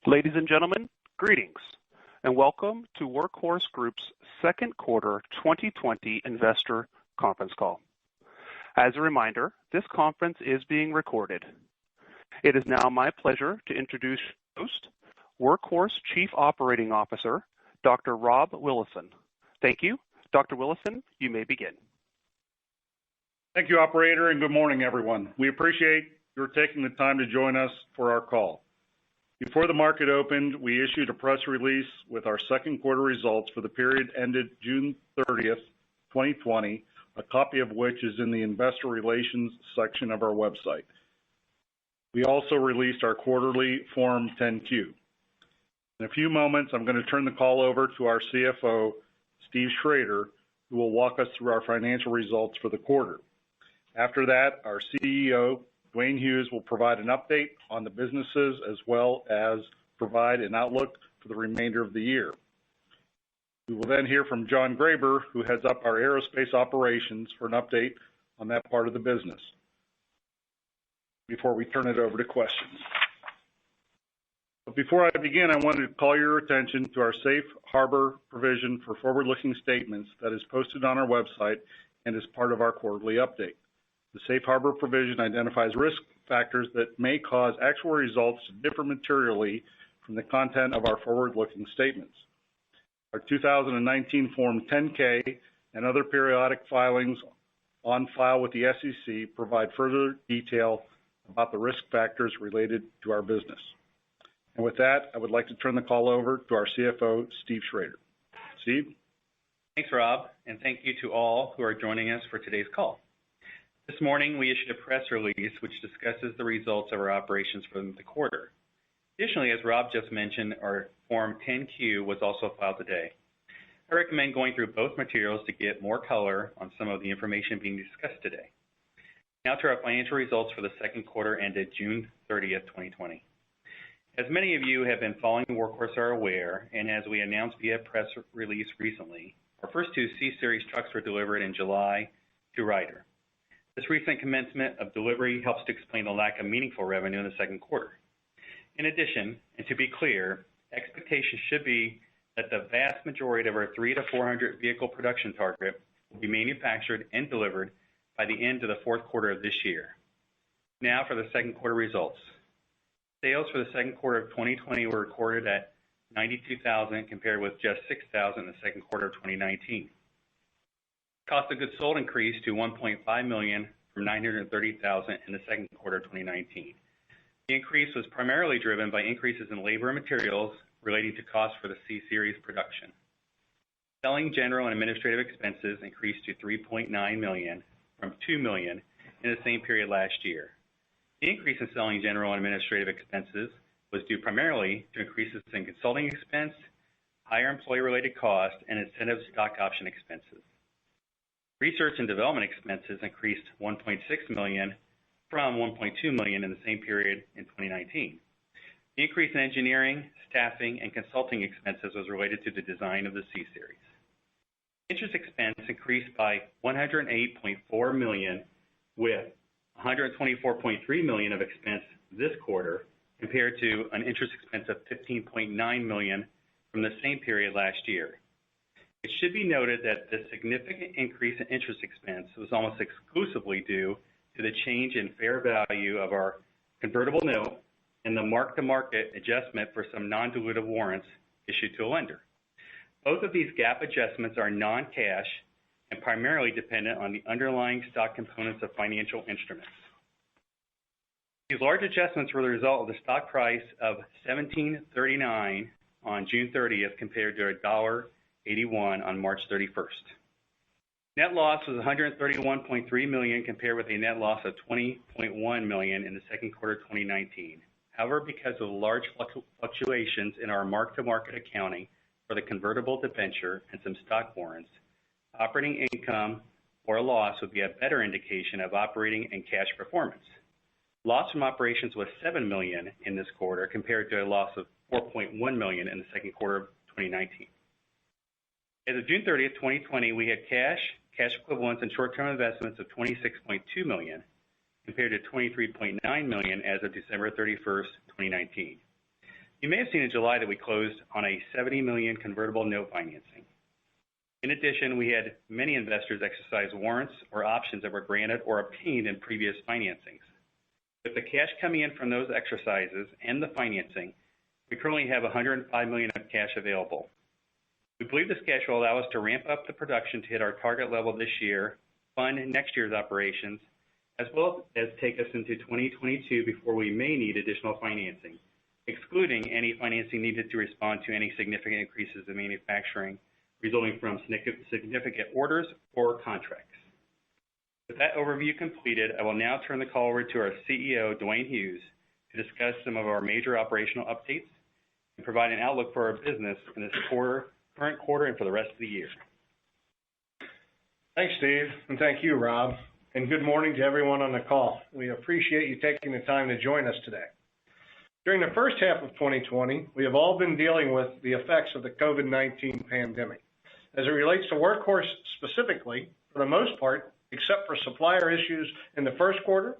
Ladies and gentlemen, greetings, and welcome to Workhorse Group's second quarter 2020 investor conference call. As a reminder, this conference is being recorded. It is now my pleasure to introduce host, Workhorse Chief Operating Officer, Dr. Rob Willison. Thank you. Dr. Willison, you may begin. Thank you, operator, and good morning, everyone. We appreciate your taking the time to join us for our call. Before the market opened, we issued a press release with our second quarter results for the period ended June 30th, 2020, a copy of which is in the investor relations section of our website. We also released our quarterly Form 10-Q. In a few moments, I'm going to turn the call over to our CFO, Steve Schrader, who will walk us through our financial results for the quarter. After that, our CEO, Dwayne Hughes, will provide an update on the businesses as well as provide an outlook for the remainder of the year. We will then hear from John Graber, who heads up our aerospace operations, for an update on that part of the business before we turn it over to questions. But before I begin, I wanted to call your attention to our safe harbor provision for forward-looking statements that is posted on our website and is part of our quarterly update. The safe harbor provision identifies risk factors that may cause actual results to differ materially from the content of our forward-looking statements. Our 2019 Form 10-K and other periodic filings on file with the SEC provide further detail about the risk factors related to our business. And with that, I would like to turn the call over to our CFO, Steve Schrader. Steve? Thanks, Rob, and thank you to all who are joining us for today's call. This morning, we issued a press release which discusses the results of our operations for the quarter. Additionally, as Rob just mentioned, our Form 10-Q was also filed today. I recommend going through both materials to get more color on some of the information being discussed today. Now to our financial results for the second quarter ended June 30th, 2020. As many of you have been following Workhorse are aware, and as we announced via press release recently, our first two C-Series trucks were delivered in July to Schrader. This recent commencement of delivery helps to explain the lack of meaningful revenue in the second quarter. In addition, and to be clear, expectations should be that the vast majority of our 300 to 400 vehicle production target will be manufactured and delivered by the end of the fourth quarter of this year. Now for the second quarter results. Sales for the second quarter of 2020 were recorded at $92,000 compared with just $6,000 in the second quarter of 2019. Cost of goods sold increased to $1.5 million from $930,000 in the second quarter of 2019. The increase was primarily driven by increases in labor and materials relating to costs for the C-Series production. Selling, general, and administrative expenses increased to $3.9 million from $2 million in the same period last year. The increase in selling, general, and administrative expenses was due primarily to increases in consulting expense, higher employee-related costs, and incentive stock option expenses. Research and development expenses increased $1.6 million from $1.2 million in the same period in 2019. The increase in engineering, staffing, and consulting expenses was related to the design of the C-Series. Interest expense increased by $108.4 million with $124.3 million of expense this quarter compared to an interest expense of $15.9 million from the same period last year. It should be noted that the significant increase in interest expense was almost exclusively due to the change in fair value of our convertible note and the mark-to-market adjustment for some non-dilutive warrants issued to a lender. Both of these GAAP adjustments are non-cash and primarily dependent on the underlying stock components of financial instruments. These large adjustments were the result of the stock price of $17.39 on June 30th compared to $1.81 on March 31st. Net loss was $131.3 million compared with a net loss of $20.1 million in the second quarter of 2019. However, because of the large fluctuations in our mark-to-market accounting for the convertible debenture and some stock warrants, operating income or loss would be a better indication of operating and cash performance. Loss from operations was $7 million in this quarter compared to a loss of $4.1 million in the second quarter of 2019. As of June 30th, 2020, we had cash equivalents, and short-term investments of $26.2 million compared to $23.9 million as of December 31st, 2019. You may have seen in July that we closed on a $70 million convertible note financing. In addition, we had many investors exercise warrants or options that were granted or obtained in previous financings. With the cash coming in from those exercises and the financing, we currently have $105 million of cash available. We believe this cash will allow us to ramp up the production to hit our target level this year, fund next year's operations, as well as take us into 2022 before we may need additional financing, excluding any financing needed to respond to any significant increases in manufacturing resulting from significant orders or contracts. With that overview completed, I will now turn the call over to our CEO, Dwayne Hughes, to discuss some of our major operational updates and provide an outlook for our business in this current quarter and for the rest of the year. Thanks, Steve, and thank you, Rob, and good morning to everyone on the call. We appreciate you taking the time to join us today. During the first half of 2020, we have all been dealing with the effects of the COVID-19 pandemic. As it relates to Workhorse specifically, for the most part, except for supplier issues in the first quarter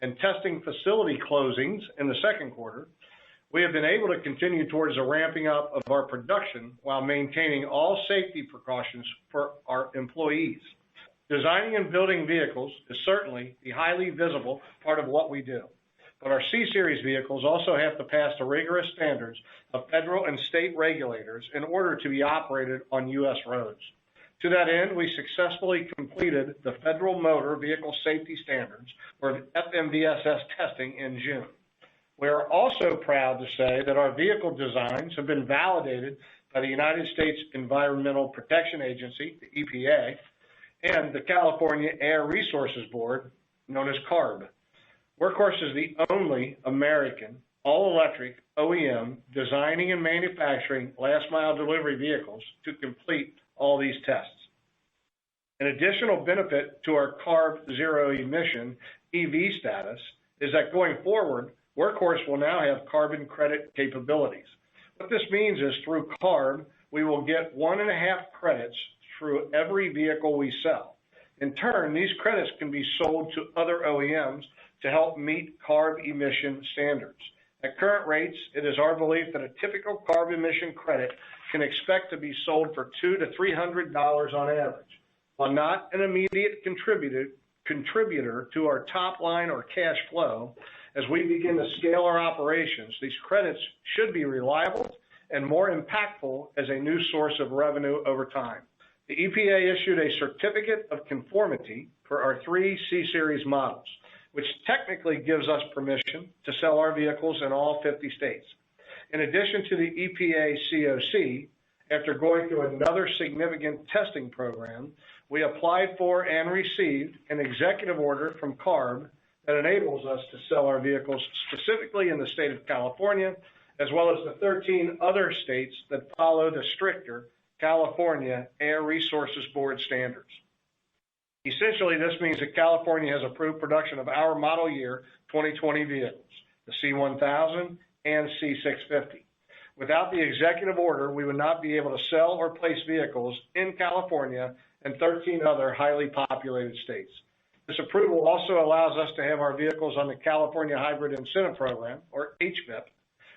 and testing facility closings in the second quarter, we have been able to continue towards the ramping up of our production while maintaining all safety precautions for our employees. Designing and building vehicles is certainly the highly visible part of what we do, but our C-Series vehicles also have to pass the rigorous standards of federal and state regulators in order to be operated on U.S. roads. To that end, we successfully completed the Federal Motor Vehicle Safety Standards, or FMVSS testing, in June. We are also proud to say that our vehicle designs have been validated by the United States Environmental Protection Agency, the EPA, and the California Air Resources Board, known as CARB. Workhorse is the only American all-electric OEM designing and manufacturing last-mile delivery vehicles to complete all these tests. An additional benefit to our CARB zero emission EV status is that going forward, Workhorse will now have carbon credit capabilities. What this means is through CARB, we will get 1.5 credits through every vehicle we sell. In turn, these credits can be sold to other OEMs to help meet CARB emission standards. At current rates, it is our belief that a typical CARB emission credit can expect to be sold for $200 to $300 on average. While not an immediate contributor to our top line or cash flow, as we begin to scale our operations, these credits should be reliable and more impactful as a new source of revenue over time. The EPA issued a certificate of conformity for our 3 C-Series models, which technically gives us permission to sell our vehicles in all 50 states. In addition to the EPA COC, after going through another significant testing program, we applied for and received an executive order from CARB that enables us to sell our vehicles specifically in the state of California, as well as the 13 other states that follow the stricter California Air Resources Board standards. Essentially, this means that California has approved production of our model year 2020 vehicles, the C1000 and C650. Without the executive order, we would not be able to sell or place vehicles in California and 13 other highly populated states. This approval also allows us to have our vehicles on the California Hybrid Incentive Program, or HVIP,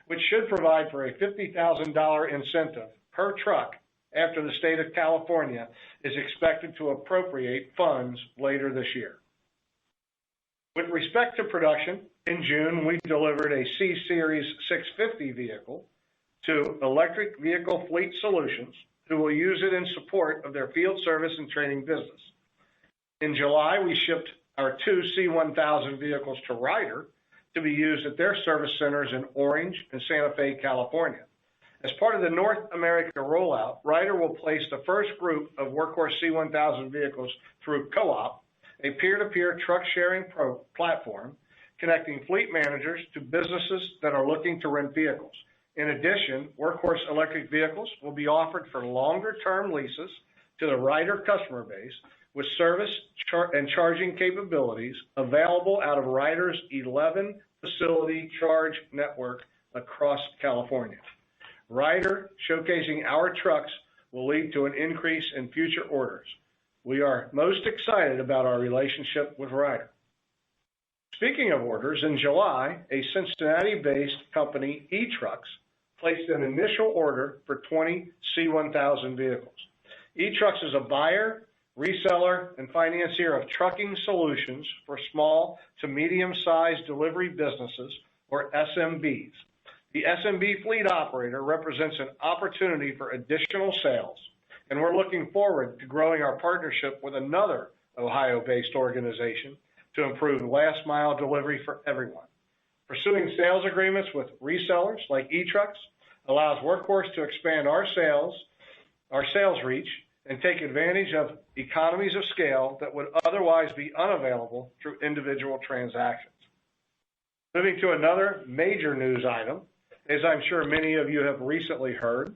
which should provide for a $50,000 incentive per truck after the state of California is expected to appropriate funds later this year. With respect to production, in June, we delivered a C-Series 650 vehicle to Electric Vehicle Fleet Solutions, who will use it in support of their field service and training business. In July, we shipped our 2 C1000 vehicles to Schrader to be used at their service centers in Orange and Santa Fe, California. As part of the North America rollout, Schrader will place the first group of Workhorse C1000 vehicles through Co-op, a peer-to-peer truck sharing platform connecting fleet managers to businesses that are looking to rent vehicles. In addition, Workhorse electric vehicles will be offered for longer-term leases to the Schrader customer base with service and charging capabilities available out of Schrader's 11-facility charge network across California. Schrader showcasing our trucks will lead to an increase in future orders. We are most excited about our relationship with Schrader. Speaking of orders, in July, a Cincinnati-based company, eTrucks, placed an initial order for 20 C1000 vehicles. eTrucks is a buyer, reseller, and financier of trucking solutions for small to medium-sized delivery businesses, or SMBs. The SMB fleet operator represents an opportunity for additional sales, and we're looking forward to growing our partnership with another Ohio-based organization to improve last-mile delivery for everyone. Pursuing sales agreements with resellers like eTrucks allows Workhorse to expand our sales reach and take advantage of economies of scale that would otherwise be unavailable through individual transactions. Moving to another major news item, as I'm sure many of you have recently heard,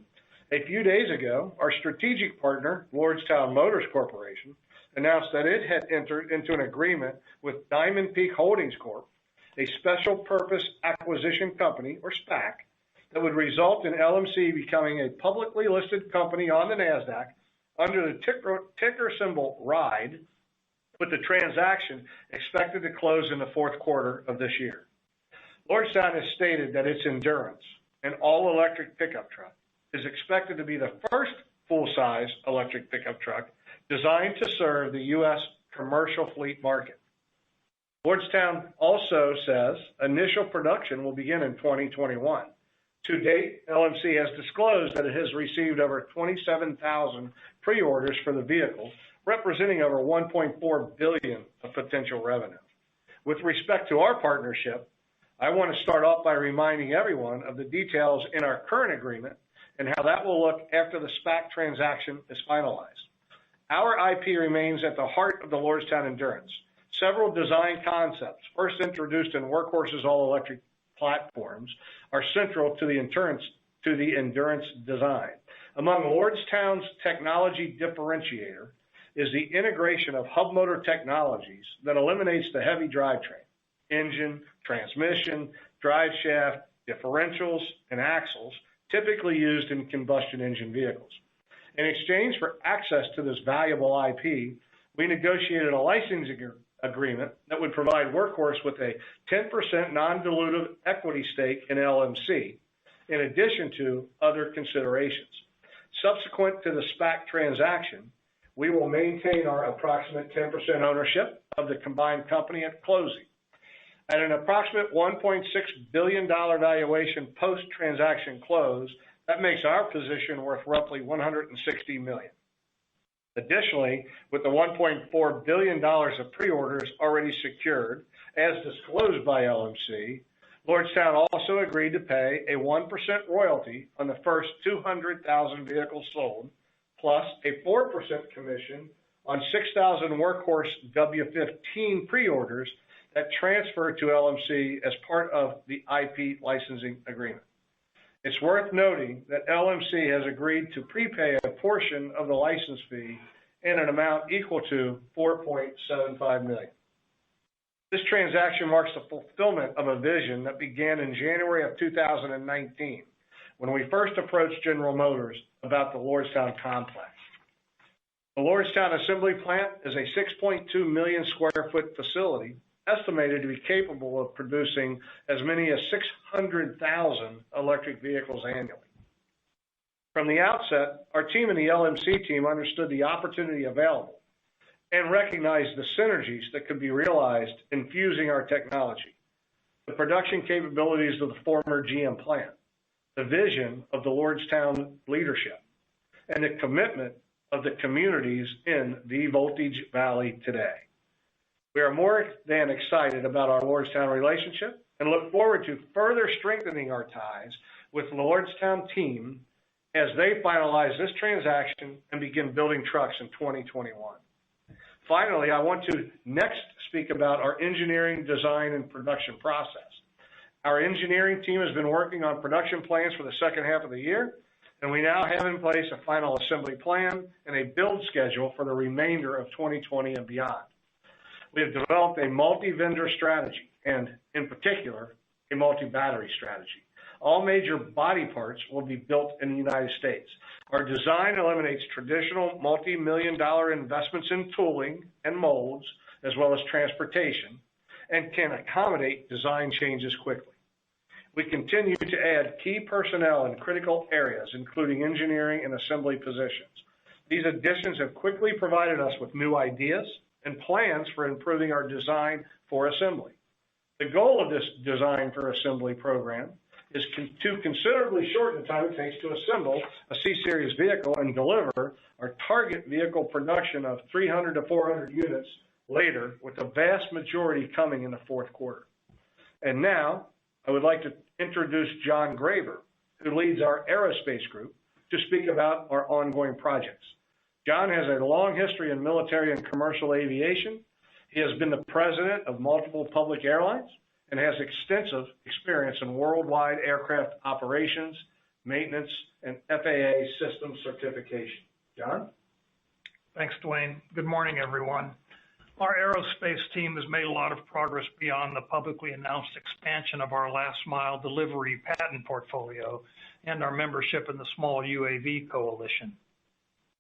a few days ago, our strategic partner, Lordstown Motors Corporation, announced that it had entered into an agreement with Diamond Peak Holdings Corp., a special purpose acquisition company, or SPAC, that would result in LMC becoming a publicly listed company on the NASDAQ under the ticker symbol RIDE, with the transaction expected to close in the fourth quarter of this year. Lordstown has stated that its Endurance, an all-electric pickup truck, is expected to be the first full-size electric pickup truck designed to serve the U.S. commercial fleet market. Lordstown also says initial production will begin in 2021. To date, LMC has disclosed that it has received over 27,000 pre-orders for the vehicle, representing over $1.4 billion of potential revenue. With respect to our partnership, I want to start off by reminding everyone of the details in our current agreement and how that will look after the SPAC transaction is finalized. Our IP remains at the heart of the Lordstown Endurance. Several design concepts, first introduced in Workhorse's all-electric platforms, are central to the Endurance design. Among Lordstown's technology differentiator is the integration of hub motor technologies that eliminates the heavy drivetrain, engine, transmission, drive shaft, differentials, and axles typically used in combustion engine vehicles. In exchange for access to this valuable IP, we negotiated a licensing agreement that would provide Workhorse with a 10% non-dilutive equity stake in LMC, in addition to other considerations. Subsequent to the SPAC transaction, we will maintain our approximate 10% ownership of the combined company at closing. At an approximate $1.6 billion valuation post-transaction close, that makes our position worth roughly $160 million. Additionally, with the $1.4 billion of pre-orders already secured, as disclosed by LMC, Lordstown also agreed to pay a 1% royalty on the first 200,000 vehicles sold, plus a 4% commission on 6,000 Workhorse W15 pre-orders that transfer to LMC as part of the IP licensing agreement. It's worth noting that LMC has agreed to prepay a portion of the license fee in an amount equal to $4.75 million. This transaction marks the fulfillment of a vision that began in January of 2019, when we first approached General Motors about the Lordstown complex. The Lordstown assembly plant is a 6.2 million square foot facility estimated to be capable of producing as many as 600,000 electric vehicles annually. From the outset, our team and the LMC team understood the opportunity available and recognized the synergies that could be realized in fusing our technology, the production capabilities of the former GM plant, the vision of the Lordstown leadership, and the commitment of the communities in the Voltage Valley today. We are more than excited about our Lordstown relationship and look forward to further strengthening our ties with the Lordstown team as they finalize this transaction and begin building trucks in 2021. Finally, I want to next speak about our engineering, design, and production process. Our engineering team has been working on production plans for the second half of the year, and we now have in place a final assembly plan and a build schedule for the remainder of 2020 and beyond. We have developed a multi-vendor strategy and, in particular, a multi-battery strategy. All major body parts will be built in the United States. Our design eliminates traditional multi-million-dollar investments in tooling and molds, as well as transportation, and can accommodate design changes quickly. We continue to add key personnel in critical areas, including engineering and assembly positions. These additions have quickly provided us with new ideas and plans for improving our design for assembly. The goal of this design for assembly program is to considerably shorten the time it takes to assemble a C-Series vehicle and deliver our target vehicle production of 300 to 400 units later, with the vast majority coming in the fourth quarter. And now, I would like to introduce John Graver, who leads our aerospace group, to speak about our ongoing projects. John has a long history in military and commercial aviation. He has been the president of multiple public airlines and has extensive experience in worldwide aircraft operations, maintenance, and FAA system certification. John? Thanks, Dwayne. Good morning, everyone. Our aerospace team has made a lot of progress beyond the publicly announced expansion of our last mile delivery patent portfolio and our membership in the Small UAV Coalition.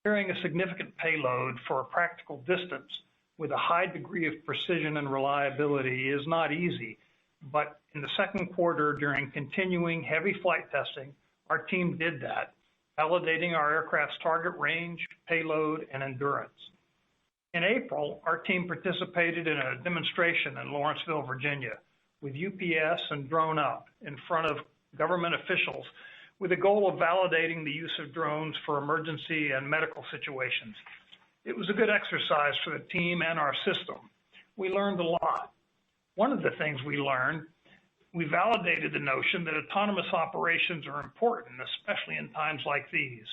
Carrying a significant payload for a practical distance with a high degree of precision and reliability is not easy, but in the second quarter, during continuing heavy flight testing, our team did that, validating our aircraft's target range, payload, and endurance. In April, our team participated in a demonstration in Lawrenceville, Virginia, with UPS and Drone Up in front of government officials with the goal of validating the use of drones for emergency and medical situations. It was a good exercise for the team and our system. We learned a lot. One of the things we learned, we validated the notion that autonomous operations are important, especially in times like these.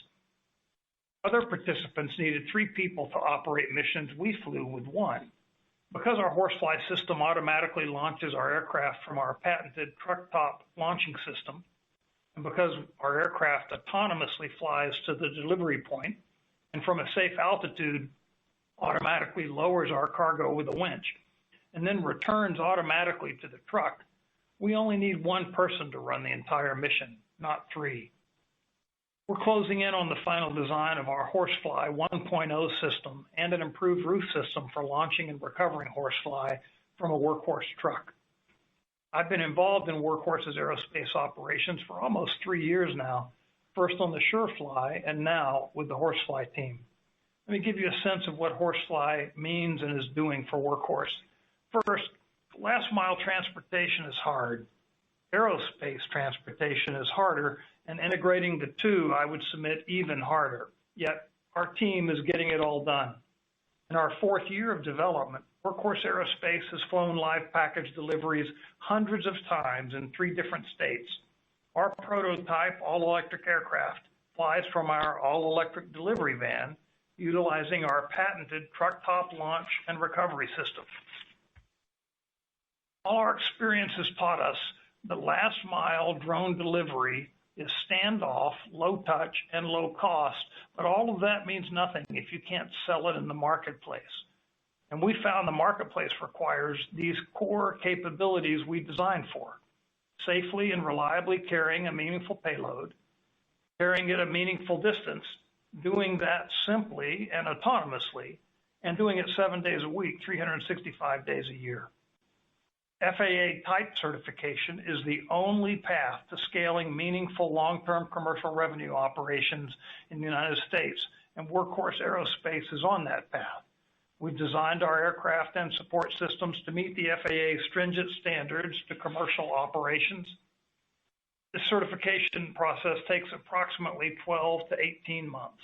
Other participants needed 3 people to operate missions. We flew with 1. Because our Horsefly system automatically launches our aircraft from our patented truck top launching system, and because our aircraft autonomously flies to the delivery point and from a safe altitude automatically lowers our cargo with a winch and then returns automatically to the truck, we only need 1 person to run the entire mission, not 3. We're closing in on the final design of our Horsefly 1.0 system and an improved roof system for launching and recovering Horsefly from a Workhorse truck. I've been involved in Workhorse's aerospace operations for almost 3 years now, first on the Surefly and now with the Horsefly team. Let me give you a sense of what Horsefly means and is doing for Workhorse. First, last mile transportation is hard. Aerospace transportation is harder, and integrating the two, I would submit, even harder. Yet, our team is getting it all done. In our 4th year of development, Workhorse Aerospace has flown live package deliveries hundreds of times in 3 different states. Our prototype all-electric aircraft flies from our all-electric delivery van, utilizing our patented truck top launch and recovery system. All our experience has taught us that last mile drone delivery is standoff, low touch, and low cost, but all of that means nothing if you can't sell it in the marketplace. And we found the marketplace requires these core capabilities we designed for: safely and reliably carrying a meaningful payload, carrying it a meaningful distance, doing that simply and autonomously, and doing it 7 days a week, 365 days a year. FAA type certification is the only path to scaling meaningful long-term commercial revenue operations in the United States, and Workhorse Aerospace is on that path. We've designed our aircraft and support systems to meet the FAA's stringent standards to commercial operations. This certification process takes approximately 12 to 18 months.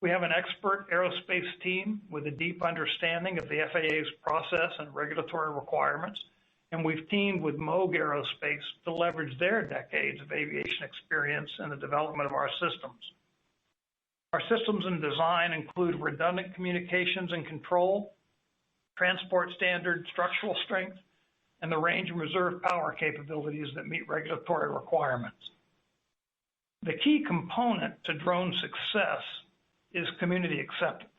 We have an expert aerospace team with a deep understanding of the FAA's process and regulatory requirements, and we've teamed with Moog Aerospace to leverage their decades of aviation experience in the development of our systems. Our systems and design include redundant communications and control, transport standard structural strength, and the range and reserve power capabilities that meet regulatory requirements. The key component to drone success is community acceptance.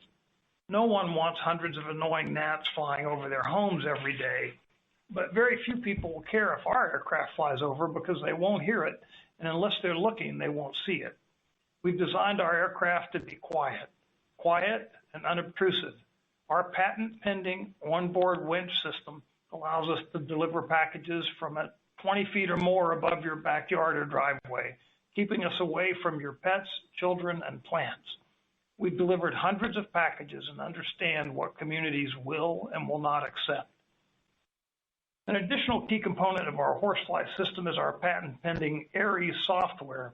No one wants hundreds of annoying gnats flying over their homes every day, but very few people will care if our aircraft flies over because they won't hear it, and unless they're looking, they won't see it. We've designed our aircraft to be quiet and unobtrusive. Our patent-pending onboard winch system allows us to deliver packages from a 20 feet or more above your backyard or driveway, keeping us away from your pets, children, and plants. We've delivered hundreds of packages and understand what communities will and will not accept. An additional key component of our horsefly system is our patent-pending Aries software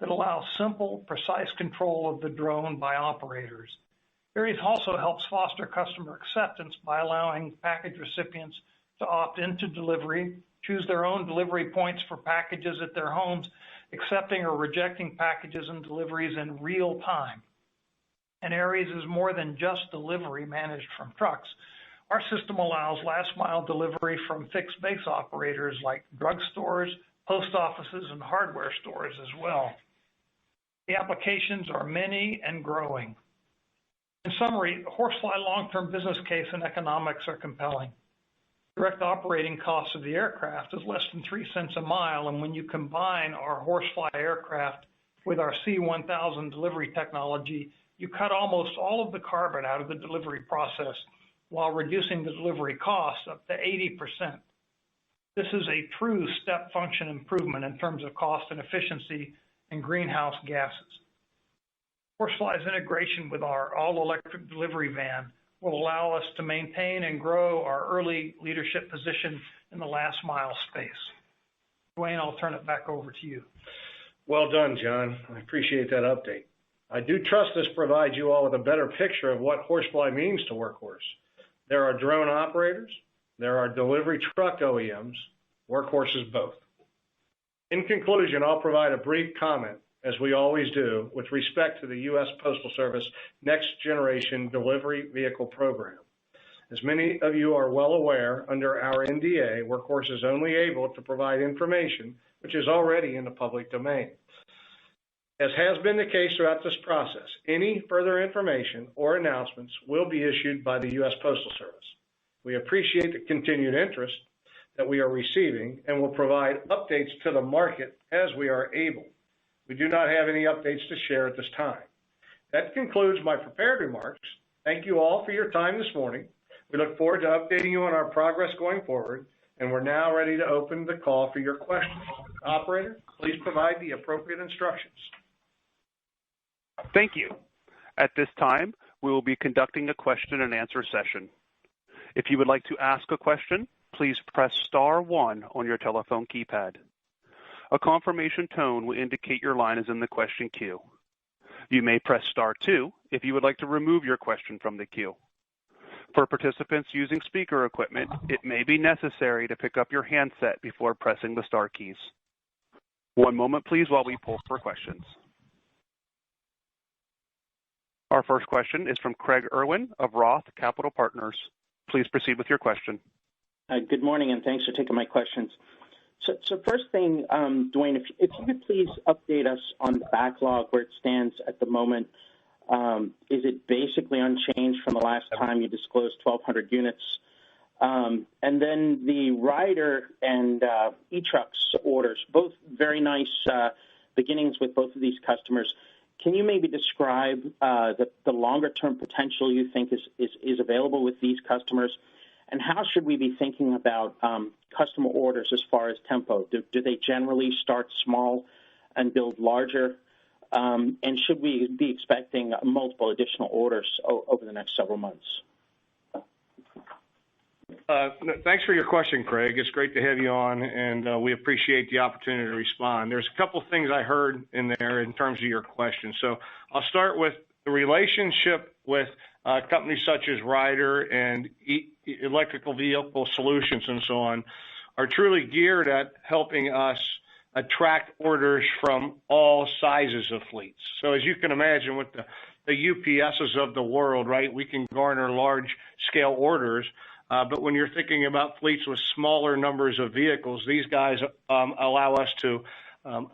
that allows simple, precise control of the drone by operators. Aries also helps foster customer acceptance by allowing package recipients to opt into delivery, choose their own delivery points for packages at their homes, accepting or rejecting packages and deliveries in real time. And Aries is more than just delivery managed from trucks. Our system allows last mile delivery from fixed base operators like drugstores, post offices, and hardware stores as well. The applications are many and growing. In summary, the horsefly long-term business case and economics are compelling. Direct operating costs of the aircraft is less than 3 cents a mile, and when you combine our horsefly aircraft with our C-1000 delivery technology, you cut almost all of the carbon out of the delivery process while reducing the delivery costs up to 80%. This is a true step function improvement in terms of cost and efficiency and greenhouse gases. Horsefly's integration with our all-electric delivery van will allow us to maintain and grow our early leadership position in the last mile space. Dwayne, I'll turn it back over to you. Well done, John. I appreciate that update. I do trust this provides you all with a better picture of what horsefly means to Workhorse. There are drone operators, there are delivery truck OEMs, Workhorse is both. In conclusion, I'll provide a brief comment, as we always do, with respect to the U.S. Postal Service Next Generation Delivery Vehicle Program. As many of you are well aware, under our NDA, Workhorse is only able to provide information which is already in the public domain. As has been the case throughout this process, any further information or announcements will be issued by the U.S. Postal Service. We appreciate the continued interest that we are receiving and will provide updates to the market as we are able. We do not have any updates to share at this time. That concludes my prepared remarks. Thank you all for your time this morning. We look forward to updating you on our progress going forward, and we're now ready to open the call for your questions. Operator, please provide the appropriate instructions. Thank you. At this time, we will be conducting a question and answer session. If you would like to ask a question, please press star 1 on your telephone keypad. A confirmation tone will indicate your line is in the question queue. You may press star 2 if you would like to remove your question from the queue. For participants using speaker equipment, it may be necessary to pick up your handset before pressing the star keys. One moment, please, while we pull for questions. Our first question is from Craig Irwin of Roth Capital Partners. Please proceed with your question. Good morning, and thanks for taking my questions. So first thing, Dwayne, if you could please update us on the backlog, where it stands at the moment. Is it basically unchanged from the last time you disclosed 1,200 units? And then the Rider and e-trucks orders, both very nice beginnings with both of these customers. Can you maybe describe the longer-term potential you think is available with these customers? And how should we be thinking about customer orders as far as tempo? Do they generally start small and build larger? And should we be expecting multiple additional orders over the next several months? Thanks for your question, Craig. It's great to have you on, and we appreciate the opportunity to respond. There's a couple things I heard in there in terms of your question. So I'll start with the relationship with companies such as Rider and electrical vehicle solutions and so on are truly geared at helping us attract orders from all sizes of fleets. So as you can imagine, with the UPSs of the world, right, we can garner large-scale orders. But when you're thinking about fleets with smaller numbers of vehicles, these guys allow us to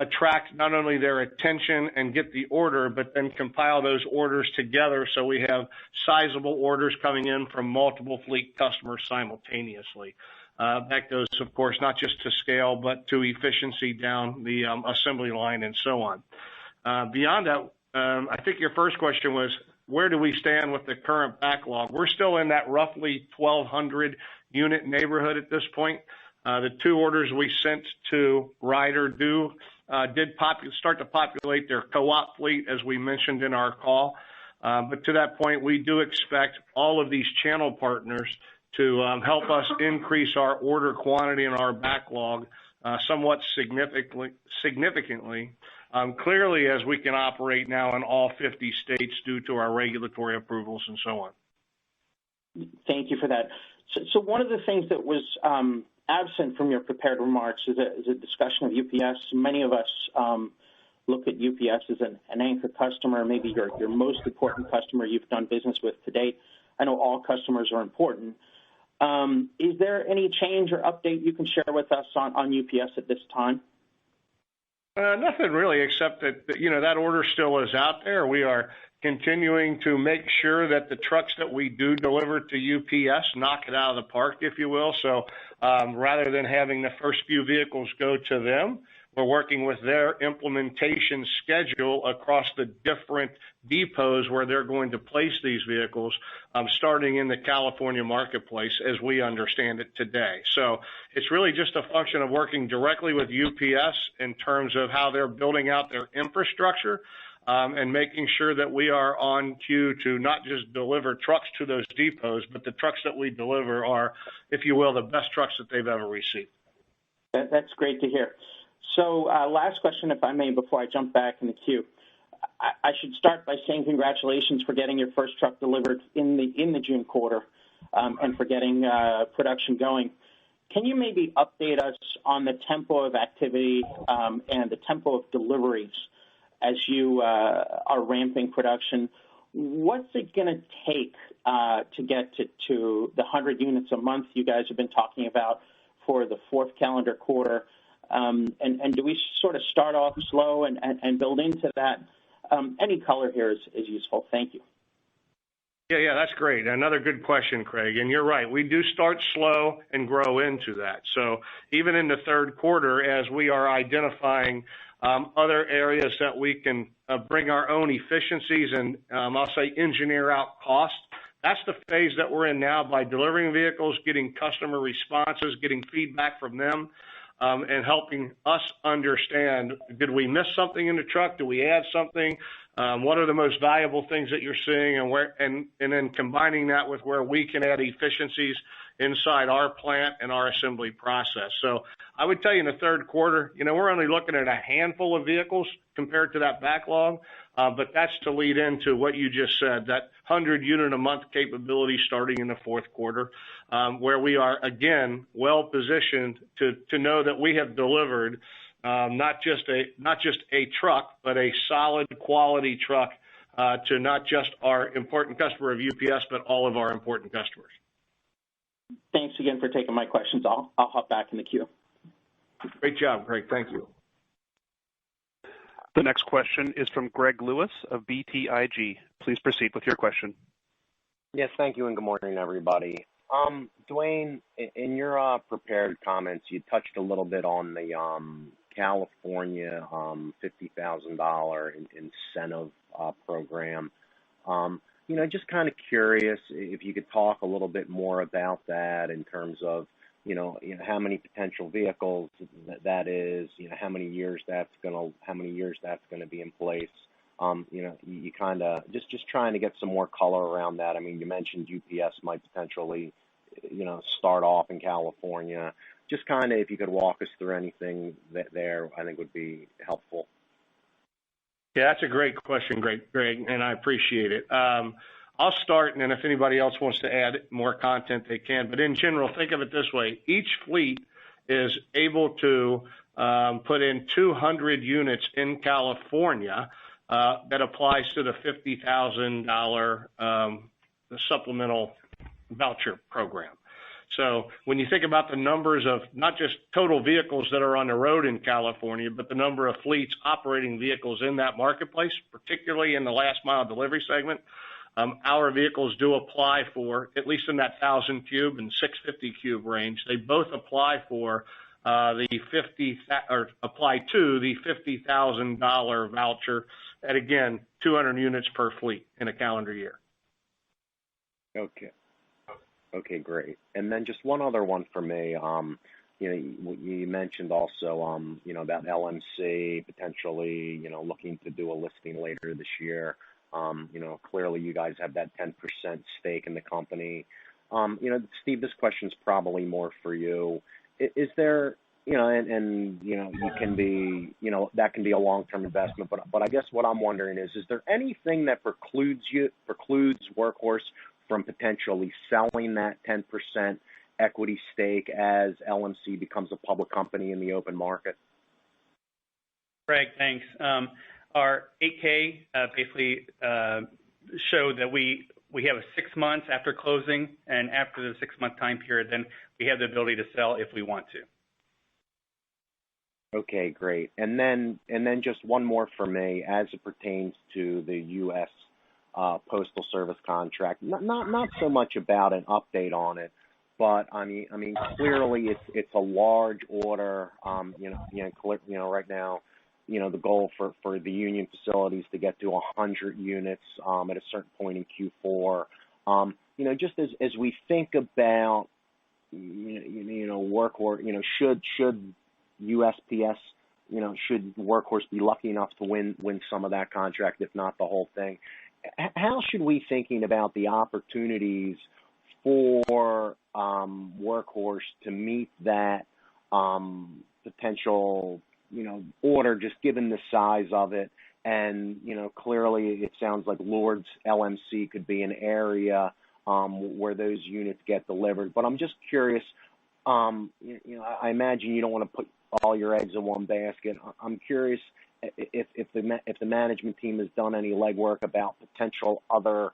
attract not only their attention and get the order, but then compile those orders together so we have sizable orders coming in from multiple fleet customers simultaneously. That goes, of course, not just to scale, but to efficiency down the assembly line and so on. Beyond that, I think your first question was, where do we stand with the current backlog? We're still in that roughly 1,200 unit neighborhood at this point. The 2 orders we sent to Ryder did start to populate their co-op fleet, as we mentioned in our call. But to that point, we do expect all of these channel partners to help us increase our order quantity and our backlog somewhat significantly. Clearly, as we can operate now in all 50 states due to our regulatory approvals and so on. Thank you for that. So one of the things that was absent from your prepared remarks is a discussion of UPS. Many of us look at UPS as an anchor customer, maybe your most important customer you've done business with to date. I know all customers are important. Is there any change or update you can share with us on UPS at this time? Nothing really, except that, that order still is out there. We are continuing to make sure that the trucks that we do deliver to UPS knock it out of the park, if you will. So rather than having the first few vehicles go to them, we're working with their implementation schedule across the different depots where they're going to place these vehicles, starting in the California marketplace as we understand it today. So it's really just a function of working directly with UPS in terms of how they're building out their infrastructure and making sure that we are on cue to not just deliver trucks to those depots, but the trucks that we deliver are, if you will, the best trucks that they've ever received. That's great to hear. So last question, if I may, before I jump back in the queue. I should start by saying congratulations for getting your first truck delivered in the June quarter and for getting production going. Can you maybe update us on the tempo of activity and the tempo of deliveries as you are ramping production? What's it going to take to get to the 100 units a month you guys have been talking about for the 4th calendar quarter? And do we sort of start off slow and build into that? Any color here is useful. Thank you. Yeah, that's great. Another good question, Craig. And you're right. We do start slow and grow into that. So even in the 3rd quarter, as we are identifying other areas that we can bring our own efficiencies and I'll say engineer out costs, that's the phase that we're in now by delivering vehicles, getting customer responses, getting feedback from them. And helping us understand, did we miss something in the truck? Do we add something? What are the most valuable things that you're seeing, and then combining that with where we can add efficiencies inside our plant and our assembly process. So I would tell you in the 3rd quarter, we're only looking at a handful of vehicles compared to that backlog, but that's to lead into what you just said, that 100 unit a month capability starting in the 4th quarter, where we are, again, well positioned to know that we have delivered not just a truck, but a solid quality truck to not just our important customer of UPS, but all of our important customers. Thanks again for taking my questions. I'll hop back in the queue. Great job, Greg. Thank you. The next question is from Greg Lewis of BTIG. Please proceed with your question. Yes, thank you, and good morning, everybody. Dwayne, in your prepared comments, you touched a little bit on the California $50,000 incentive program. Just kind of curious if you could talk a little bit more about that in terms of, how many potential vehicles that is, how many years that's gonna be in place. You kind of just trying to get some more color around that. I mean, you mentioned UPS might potentially, start off in California. Just kind of if you could walk us through anything there, I think would be helpful. Yeah, that's a great question, Greg, and I appreciate it. I'll start, and then if anybody else wants to add more content, they can. But in general, think of it this way. Each fleet is able to put in 200 units in California that applies to the $50,000 supplemental voucher program. So when you think about the numbers of not just total vehicles that are on the road in California, but the number of fleets operating vehicles in that marketplace, particularly in the last mile delivery segment, our vehicles do apply for, at least in that 1,000 cube and 650 cube range, they both apply for apply to the $50,000 voucher at, again, 200 units per fleet in a calendar year. Okay, great. And then just one other one for me. you mentioned also, about LMC potentially, looking to do a listing later this year. Clearly you guys have that 10% stake in the company. Steve, this question's probably more for you. Is there, you can be, that can be a long-term investment, but I guess what I'm wondering is there anything that precludes Workhorse from potentially selling that 10% equity stake as LMC becomes a public company in the open market? Greg, thanks. Our 8K basically showed that we have 6 months after closing, and after the 6-month time period, then we have the ability to sell if we want to. Okay, great. And then just one more for me as it pertains to the U.S. Postal Service contract. Not so much about an update on it, but I mean clearly it's a large order. Right now, the goal for the union facilities to get to 100 units at a certain point in Q4. Just as we think about Workhorse, should USPS, should Workhorse be lucky enough to win some of that contract, if not the whole thing? How should we thinking about the opportunities for Workhorse to meet that potential, order, just given the size of it? And, clearly it sounds like Lord's LMC could be an area where those units get delivered. But I'm just curious, I imagine you don't want to put all your eggs in one basket. I'm curious if the management team has done any legwork about potential other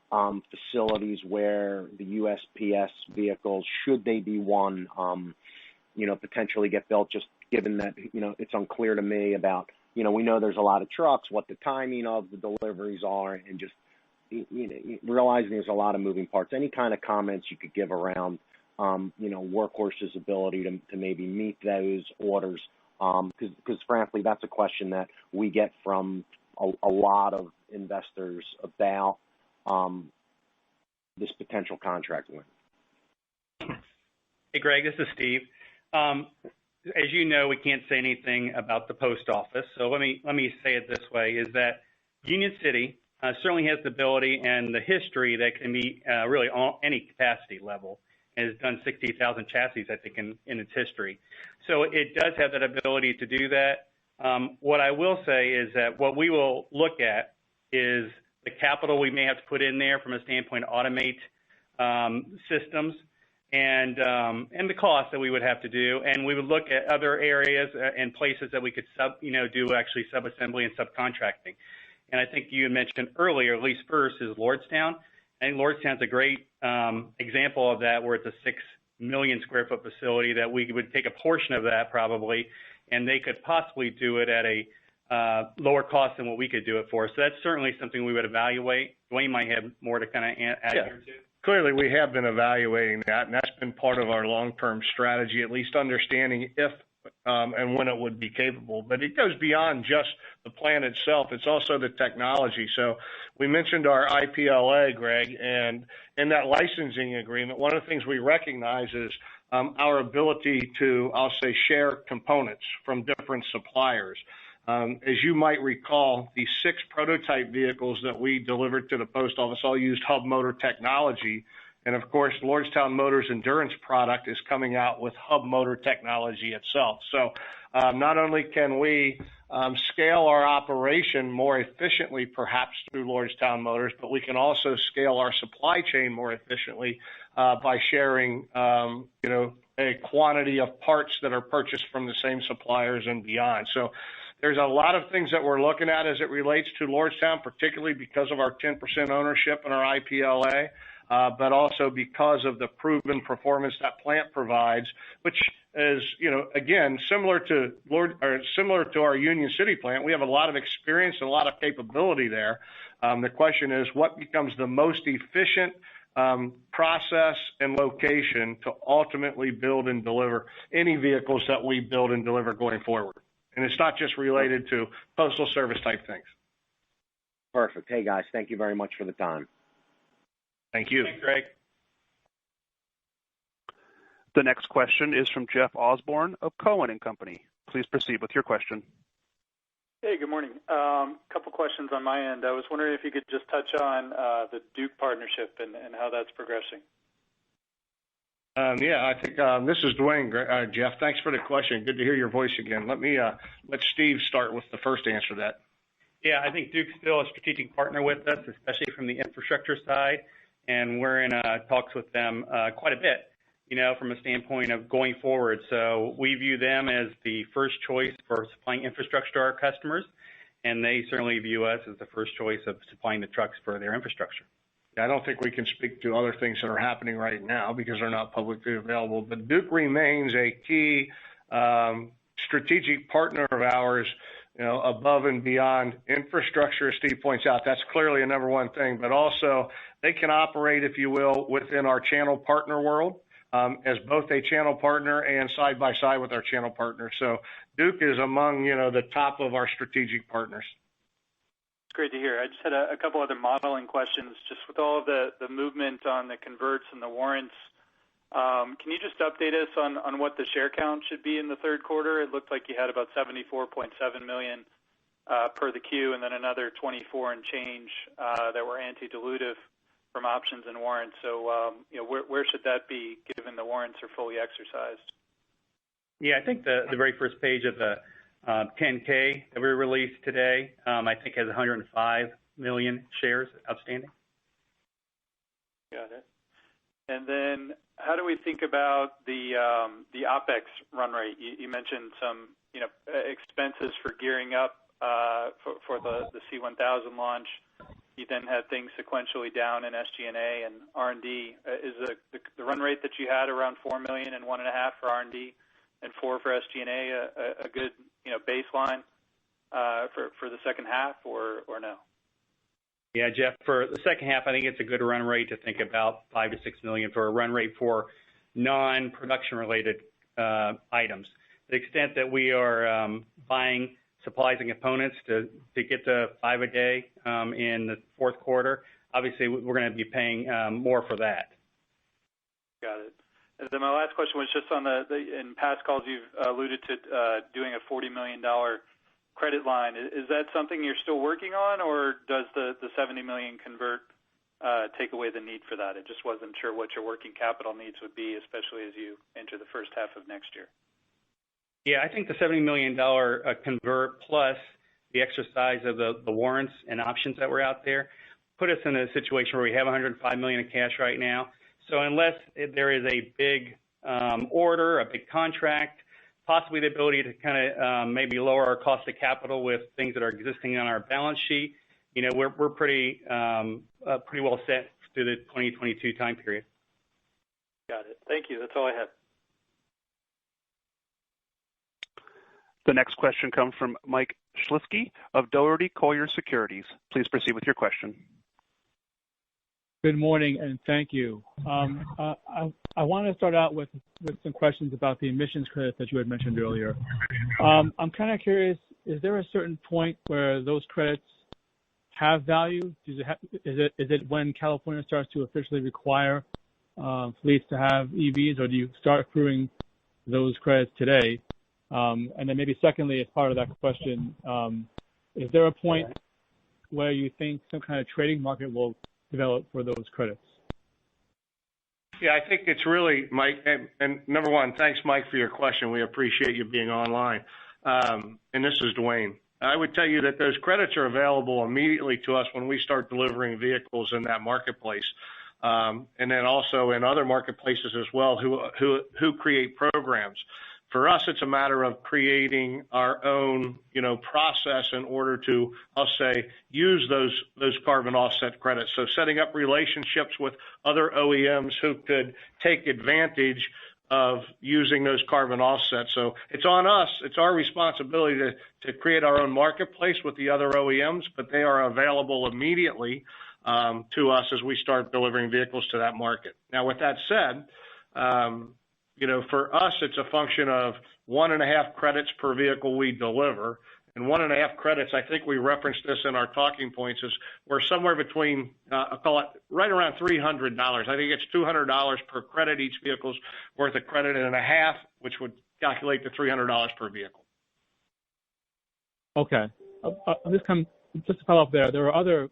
facilities where the USPS vehicles, should they be one, potentially get built, just given that, it's unclear to me about, we know there's a lot of trucks, what the timing of the deliveries are, and just, realizing there's a lot of moving parts. Any kind of comments you could give around, Workhorse's ability to maybe meet those orders? Because frankly, that's a question that we get from a lot of investors about this potential contract win. Hey, Greg, this is Steve. As you know, we can't say anything about the post office, so let me say it this way, is that Union City certainly has the ability and the history that can be really on any capacity level, and has done 60,000 chassis, I think, in its history. So it does have that ability to do that. What I will say is that what we will look at is the capital we may have to put in there from a standpoint of automate systems, and the cost that we would have to do, and we would look at other areas and places that we could do actually sub-assembly and subcontracting. And I think you mentioned earlier, at least first, is Lordstown. I think Lordstown's a great example of that, where it's a 6 million square foot facility that we would take a portion of that probably, and they could possibly do it at a lower cost than what we could do it for. So that's certainly something we would evaluate. Dwayne might have more to kind of add here too. Clearly, we have been evaluating that, and that's been part of our long-term strategy, at least understanding if and when it would be capable. But it goes beyond just the plant itself. It's also the technology. So we mentioned our IPLA, Greg, and in that licensing agreement, one of the things we recognize is our ability to, I'll say, share components from different suppliers. As you might recall, the 6 prototype vehicles that we delivered to the post office all used hub motor technology. And of course, Lordstown Motors Endurance product is coming out with hub motor technology itself. So not only can we scale our operation more efficiently, perhaps through Lordstown Motors, but we can also scale our supply chain more efficiently by sharing, a quantity of parts that are purchased from the same suppliers and beyond. So there's a lot of things that we're looking at as it relates to Lordstown, particularly because of our 10% ownership in our IPLA, but also because of the proven performance that plant provides, which is, again, similar to our Union City plant. We have a lot of experience and a lot of capability there. The question is, what becomes the most efficient process and location to ultimately build and deliver any vehicles that we build and deliver going forward? And it's not just related to Postal Service type things. Perfect. Hey, guys, thank you very much for the time. Thank you. Thanks, Greg. The next question is from Jeff Osborne of Cohen and Company. Please proceed with your question. Hey, good morning. Couple questions on my end. I was wondering if you could just touch on the Duke partnership and how that's progressing. I think this is Dwayne. Jeff, thanks for the question. Good to hear your voice again. Let me let Steve start with the first answer to that. Yeah, I think Duke's still a strategic partner with us, especially from the infrastructure side, and we're in talks with them quite a bit, from a standpoint of going forward. So we view them as the first choice for supplying infrastructure to our customers, and they certainly view us as the first choice of supplying the trucks for their infrastructure. I don't think we can speak to other things that are happening right now because they're not publicly available, but Duke remains a key strategic partner of ours, above and beyond infrastructure, as Steve points out. That's clearly a number one thing, but also they can operate, if you will, within our channel partner world as both a channel partner and side by side with our channel partner. So Duke is among, the top of our strategic partners. It's great to hear. I just had a couple other modeling questions. Just with all of the movement on the converts and the warrants, can you just update us on what the share count should be in the third quarter? It looked like you had about 74.7 million per the Q, and then another 24 and change that were anti-dilutive from options and warrants. So, where should that be given the warrants are fully exercised? Yeah, I think the very first page of the 10K that we released today, I think has 105 million shares outstanding. Got it. And then how do we think about the OpEx run rate? You mentioned some expenses for gearing up for the C1000 launch. You then had things sequentially down in SG&A and R&D. Is the run rate that you had around $4 million and $1.5 million for R&D and $4 million for SG&A a good baseline for the second half or no? Yeah, Jeff, for the second half, I think it's a good run rate to think about $5 to $6 million for a run rate for non-production related items. To the extent that we are buying supplies and components to get to 5 a day in the fourth quarter, obviously we're going to be paying more for that. Got it. And then my last question was just on in past calls you've alluded to doing a $40 million credit line. Is that something you're still working on, or does the $70 million convert take away the need for that? I just wasn't sure what your working capital needs would be, especially as you enter the first half of next year. Yeah, I think the $70 million convert plus the exercise of the warrants and options that were out there put us in a situation where we have $105 million in cash right now. So unless there is a big order, a big contract, possibly the ability to kind of maybe lower our cost of capital with things that are existing on our balance sheet, we're pretty well set through the 2022 time period. Got it. Thank you. That's all I had. The next question comes from Mike Shlisky of Dougherty Collier Securities. Please proceed with your question. Good morning, and thank you. I want to start out with some questions about the emissions credits that you had mentioned earlier. I'm kind of curious, is there a certain point where those credits have value? Is it when California starts to officially require fleets to have EVs, or do you start accruing those credits today? And then maybe secondly, as part of that question, is there a point where you think some kind of trading market will develop for those credits? Yeah, I think it's really, Mike, and number one, thanks, Mike, for your question. We appreciate you being online. And this is Dwayne. I would tell you that those credits are available immediately to us when we start delivering vehicles in that marketplace. And then also in other marketplaces as well who create programs. For us, it's a matter of creating our own, process in order to, I'll say, use those carbon offset credits. So setting up relationships with other OEMs who could take advantage of using those carbon offsets. So it's on us. It's our responsibility to create our own marketplace with the other OEMs, but they are available immediately to us as we start delivering vehicles to that market. Now, with that said, for us, it's a function of 1.5 credits per vehicle we deliver. and 1.5 credits, I think we referenced this in our talking points, is we're somewhere between, I'll call it right around $300. I think it's $200 per credit. Each vehicle's worth a credit and a half, which would calculate to $300 per vehicle. Okay. Just to follow up there are other,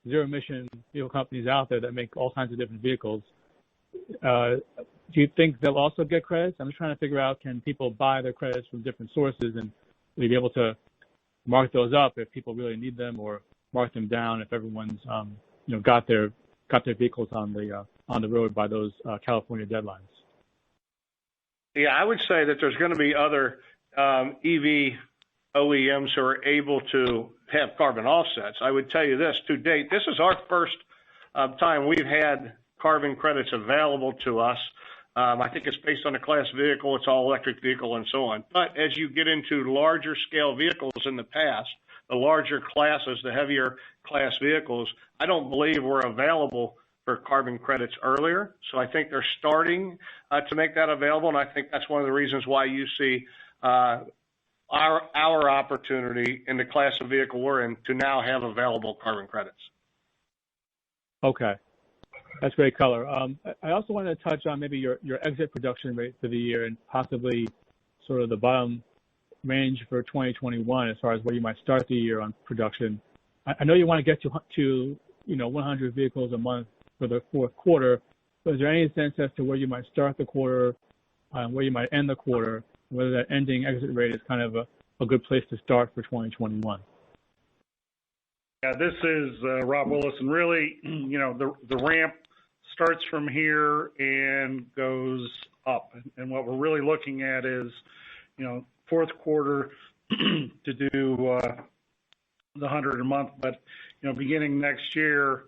zero-emission vehicle companies out there that make all kinds of different vehicles. Do you think they'll also get credits? I'm just trying to figure out, can people buy their credits from different sources, and will you be able to mark those up if people really need them, or mark them down if everyone's, got their vehicles on the road by those California deadlines? Yeah, I would say that there's going to be other EV OEMs who are able to have carbon offsets. I would tell you this, to date, this is our first time we've had carbon credits available to us. I think it's based on a class vehicle, it's all electric vehicle and so on. But as you get into larger scale vehicles in the past, the larger classes, the heavier class vehicles, I don't believe were available for carbon credits earlier. So I think they're starting to make that available, and I think that's one of the reasons why you see our opportunity in the class of vehicle we're in to now have available carbon credits. Okay. That's great color. I also wanted to touch on maybe your exit production rate for the year, and possibly sort of the bottom range for 2021 as far as where you might start the year on production. I know you want to get to 100 vehicles a month for the fourth quarter, but is there any sense as to where you might start the quarter, where you might end the quarter, whether that ending exit rate is kind of a good place to start for 2021? Yeah, this is Rob Willis, and really, the ramp starts from here and goes up. And what we're really looking at is, fourth quarter to do the 100 a month, but, beginning next year,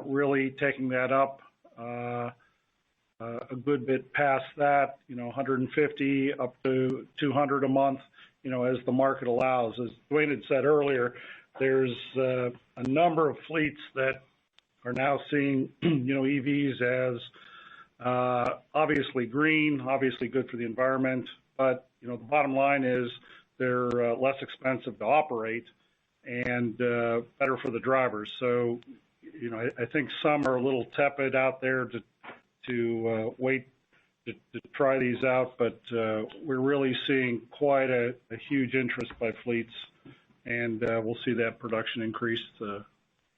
really taking that up a good bit past that, 150 up to 200 a month, as the market allows. As Dwayne had said earlier, there's a number of fleets that are now seeing, EVs as obviously green, obviously good for the environment, but, the bottom line is they're less expensive to operate and better for the drivers. So, I think some are a little tepid out there to wait to try these out, but we're really seeing quite a huge interest by fleets, and we'll see that production increase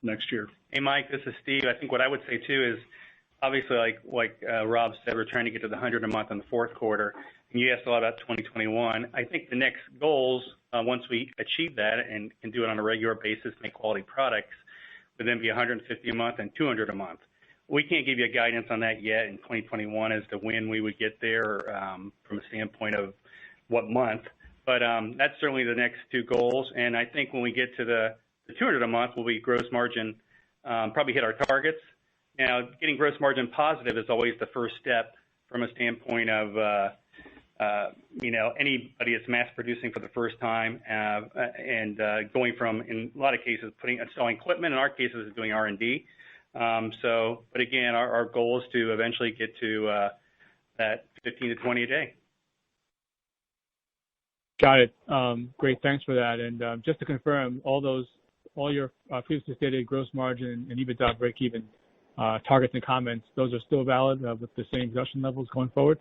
next year. Hey, Mike, this is Steve. I think what I would say too is, obviously, like Rob said, we're trying to get to the 100 a month in the fourth quarter. And you asked a lot about 2021. I think the next goals, once we achieve that and can do it on a regular basis, make quality products, would then be 150 a month and 200 a month. We can't give you a guidance on that yet in 2021 as to when we would get there from a standpoint of what month. But that's certainly the next two goals. And I think when we get to the 200 a month, we'll be gross margin, probably hit our targets. Now, getting gross margin positive is always the first step from a standpoint of, anybody that's mass producing for the first time and going from, in a lot of cases, installing equipment. In our cases, doing R&D. But again, our goal is to eventually get to that 15 to 20 a day. Got it. Great. Thanks for that. And just to confirm, all your previously stated gross margin and EBITDA break-even targets and comments, those are still valid with the same production levels going forward?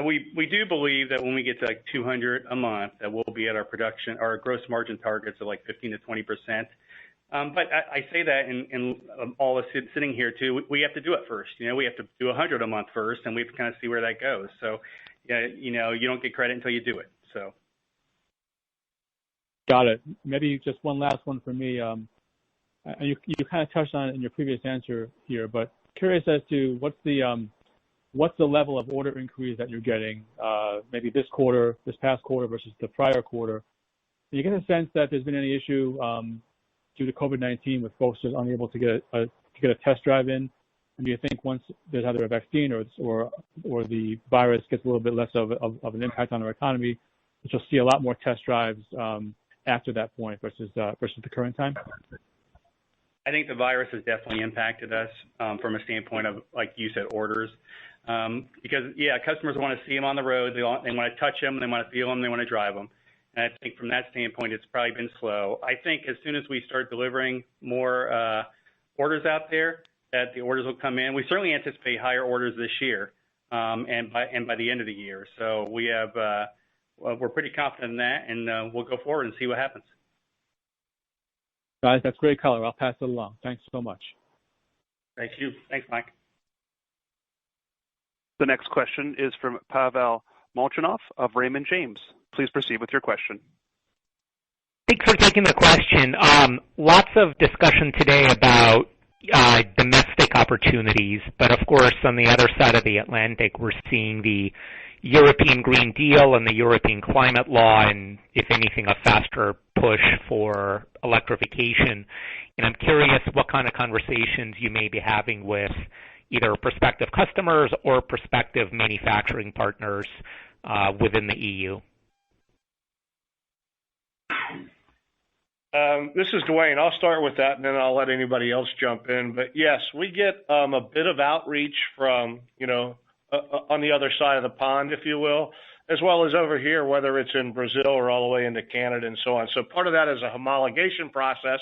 We do believe that when we get to like 200 a month, that we'll be at our gross margin targets of like 15 to 20%. But I say that in all of us sitting here too, we have to do it first. We have to do 100 a month first, and we have to kind of see where that goes. So, you don't get credit until you do it. So. Got it. Maybe just one last one for me. You kind of touched on it in your previous answer here, but curious as to what's the level of order increase that you're getting, maybe this past quarter versus the prior quarter. Do you get a sense that there's been any issue due to COVID-19 with folks just unable to get a test drive in? And do you think once there's either a vaccine or the virus gets a little bit less of an impact on our economy, that you'll see a lot more test drives after that point versus the current time? I think the virus has definitely impacted us from a standpoint of, like you said, orders. Because, yeah, customers want to see them on the road. They want to touch them. They want to feel them. They want to drive them. And I think from that standpoint, it's probably been slow. I think as soon as we start delivering more orders out there, that the orders will come in. We certainly anticipate higher orders this year and by the end of the year. So we have, we're pretty confident in that, and we'll go forward and see what happens. Guys, that's great color. I'll pass it along. Thanks so much. Thank you. Thanks, Mike. The next question is from Pavel Molchanov of Raymond James. Please proceed with your question. Thanks for taking the question. Lots of discussion today about domestic opportunities, but of course, on the other side of the Atlantic, we're seeing the European Green Deal and the European Climate Law, and if anything, a faster push for electrification. And I'm curious what kind of conversations you may be having with either prospective customers or prospective manufacturing partners within the EU. This is Dwayne. I'll start with that, and then I'll let anybody else jump in. But yes, we get a bit of outreach from, on the other side of the pond, if you will, as well as over here, whether it's in Brazil or all the way into Canada and so on. So part of that is a homologation process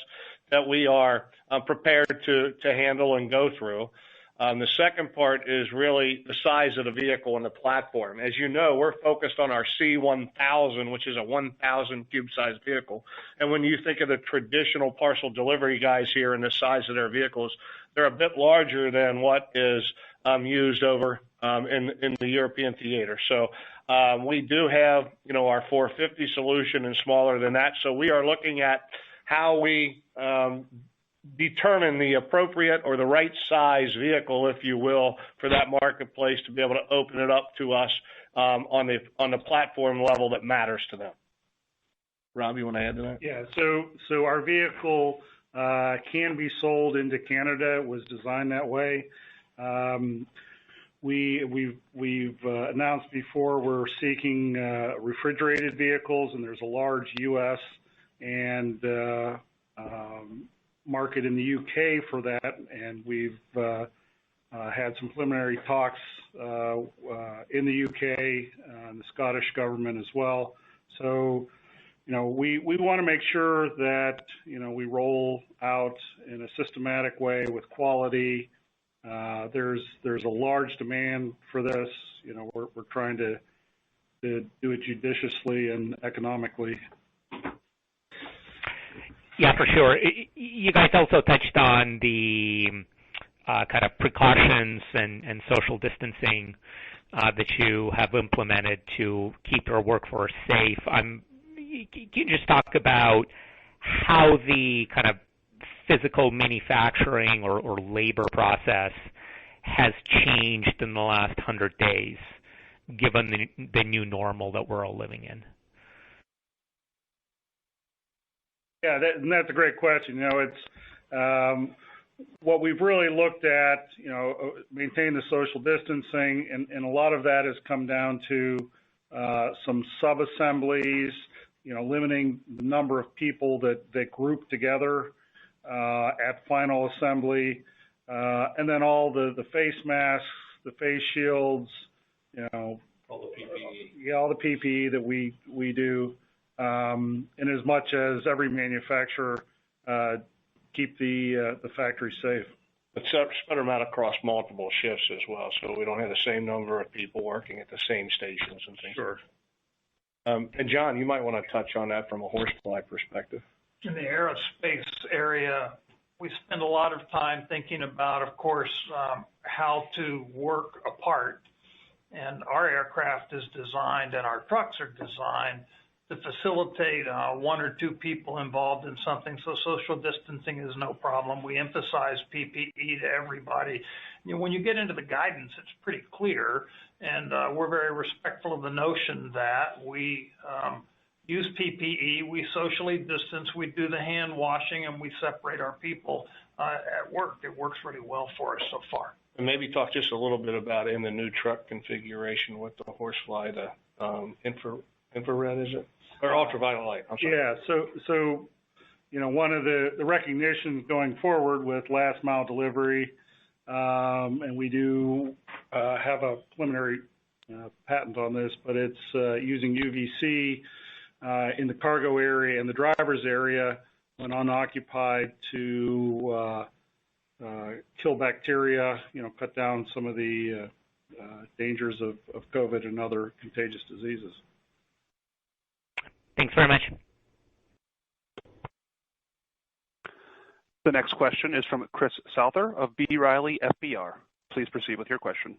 that we are prepared to handle and go through. The second part is really the size of the vehicle and the platform. As you know, we're focused on our C1000, which is a 1,000 cube size vehicle. And when you think of the traditional parcel delivery guys here and the size of their vehicles, they're a bit larger than what is used over in the European theater. So we do have, our 450 solution and smaller than that. So we are looking at how we determine the appropriate or the right size vehicle, if you will, for that marketplace to be able to open it up to us on the platform level that matters to them. Rob, you want to add to that? Yeah. So our vehicle can be sold into Canada. It was designed that way. We've announced before we're seeking refrigerated vehicles, and there's a large U.S. and market in the UK for that, and we've had some preliminary talks in the UK and the Scottish government as well. So, we want to make sure that, we roll out in a systematic way with quality. There's a large demand for this. We're trying to do it judiciously and economically. Yeah, for sure. You guys also touched on the kind of precautions and social distancing that you have implemented to keep your workforce safe. Can you just talk about how the kind of physical manufacturing or labor process has changed in the last 100 days, given the new normal that we're all living in? Yeah, that's a great question. It's what we've really looked at, maintain the social distancing, and a lot of that has come down to some sub-assemblies, limiting the number of people that group together at final assembly, and then all the face masks, the face shields, all the PPE. Yeah, all the PPE that we do. And as much as every manufacturer keep the factory safe. It's spread them out across multiple shifts as well, so we don't have the same number of people working at the same stations and things. Sure. And John, you might want to touch on that from a horsefly perspective. In the aerospace area, we spend a lot of time thinking about, of course, how to work apart. And our aircraft is designed and our trucks are designed to facilitate one or two people involved in something, so social distancing is no problem. We emphasize PPE to everybody. When you get into the guidance, it's pretty clear, and we're very respectful of the notion that we use PPE, we socially distance, we do the hand washing, and we separate our people at work. It works really well for us so far. And maybe talk just a little bit about in the new truck configuration with the horsefly, the infrared, is it? Or ultraviolet light, I'm sorry. Yeah, so one of the recognitions going forward with last mile delivery and we do have a preliminary patent on this, but it's using UVC in the cargo area and the driver's area when unoccupied to kill bacteria, cut down some of the dangers of COVID and other contagious diseases. Thanks very much. The next question is from Chris Souther of B. Riley FBR. Please proceed with your question.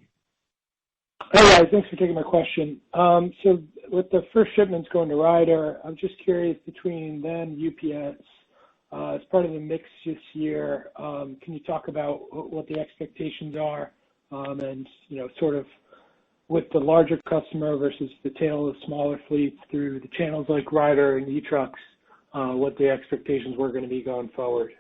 Hey guys, thanks for taking my question. So with the first shipments going to Ryder, I'm just curious between them, UPS, as part of the mix this year, can you talk about what the expectations are, and sort of with the larger customer versus the tail of smaller fleets through the channels like Ryder and E-Trucks, what the expectations were going to be going forward?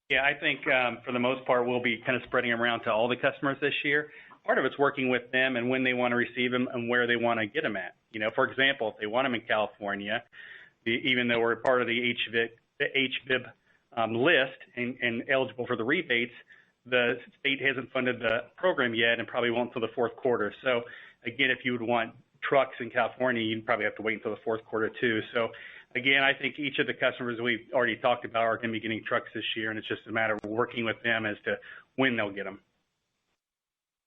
Yeah, I think for the most part, we'll be kind of spreading them around to all the customers this year. Part of it's working with them and when they want to receive them and where they want to get them at. For example, if they want them in California, even though we're part of the HBIB list and eligible for the rebates, the state hasn't funded the program yet and probably won't until the fourth quarter. So again, if you would want trucks in California, you'd probably have to wait until the fourth quarter too. So again, I think each of the customers we've already talked about are going to be getting trucks this year, and it's just a matter of working with them as to when they'll get them.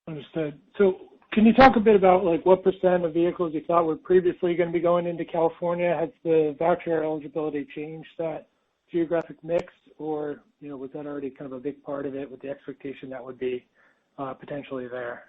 Understood. So can you talk a bit about what % of vehicles you thought were previously going to be going into California? Has the voucher eligibility changed that geographic mix, or was that already kind of a big part of it with the expectation that would be potentially there?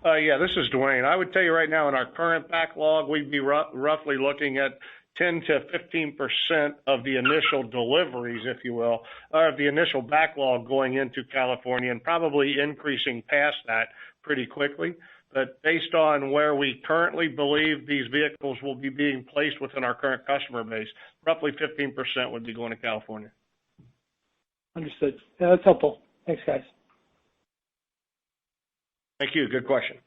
Yeah, this is Dwayne. I would tell you right now in our current backlog, we'd be roughly looking at 10 to 15% of the initial deliveries, if you will, or of the initial backlog going into California, and probably increasing past that pretty quickly. But based on where we currently believe these vehicles will be being placed within our current customer base, roughly 15% would be going to California. Understood. Yeah, that's helpful. Thanks, guys. Thank you. Good question.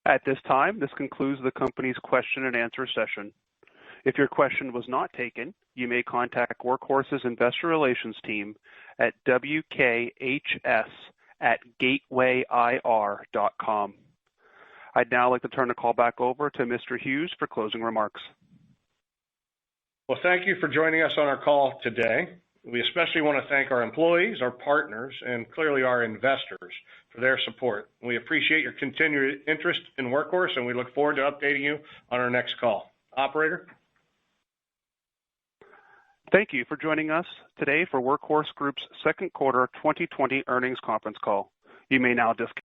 At this time, this concludes the company's question and answer session. If your question was not taken, you may contact Workhorse's investor relations team at WKHS@gatewayir.com. I'd now like to turn the call back over to Mr. Hughes for closing remarks. Well, thank you for joining us on our call today. We especially want to thank our employees, our partners, and clearly our investors for their support. We appreciate your continued interest in Workhorse, and we look forward to updating you on our next call. Operator? Thank you for joining us today for Workhorse Group's second quarter 2020 earnings conference call. You may now disconnect.